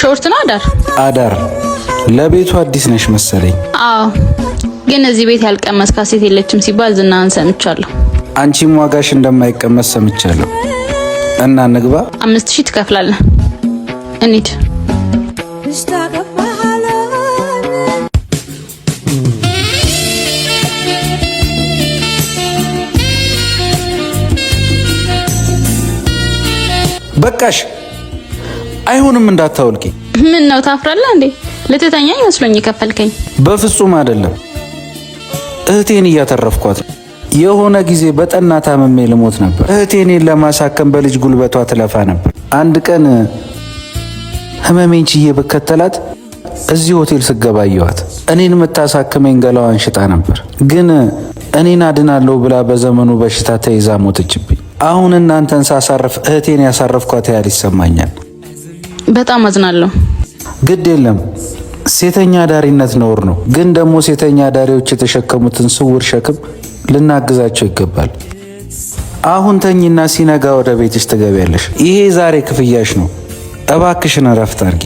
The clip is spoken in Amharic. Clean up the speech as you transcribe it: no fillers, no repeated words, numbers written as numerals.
ሾርት ነው አዳር? አዳር። ለቤቱ አዲስ ነሽ መሰለኝ። አዎ፣ ግን እዚህ ቤት ያልቀመስ ካሴት የለችም ሲባል ዝናን ሰምቻለሁ። አንቺም ዋጋሽ እንደማይቀመስ ሰምቻለሁ። እና ንግባ። 5000 ትከፍላለህ። እንሂድ። በቃሽ። አይሆንም እንዳታወልቂ። ምን ነው ታፍራለህ እንዴ? ለተተኛ ይመስሎኝ የከፈልከኝ። በፍጹም አይደለም። እህቴን እያተረፍኳት ነው። የሆነ ጊዜ በጠና ታመሜ ልሞት ነበር። እህቴን ለማሳከም በልጅ ጉልበቷ ትለፋ ነበር። አንድ ቀን ህመሜን ችዬ በከተላት እዚህ ሆቴል ስገባየዋት እኔን የምታሳክመኝ ገላዋን ሽጣ ነበር። ግን እኔን አድናለሁ ብላ በዘመኑ በሽታ ተይዛ ሞተችብኝ። አሁን እናንተን ሳሳርፍ እህቴን ያሳረፍኳት ያህል ይሰማኛል። በጣም አዝናለሁ። ግድ የለም፣ ሴተኛ ዳሪነት ነውር ነው። ግን ደግሞ ሴተኛ ዳሪዎች የተሸከሙትን ስውር ሸክም ልናግዛቸው ይገባል። አሁን ተኝና ሲነጋ ወደ ቤትሽ ትገቢያለሽ። ይሄ ዛሬ ክፍያሽ ነው። እባክሽን እረፍት አድርጊ።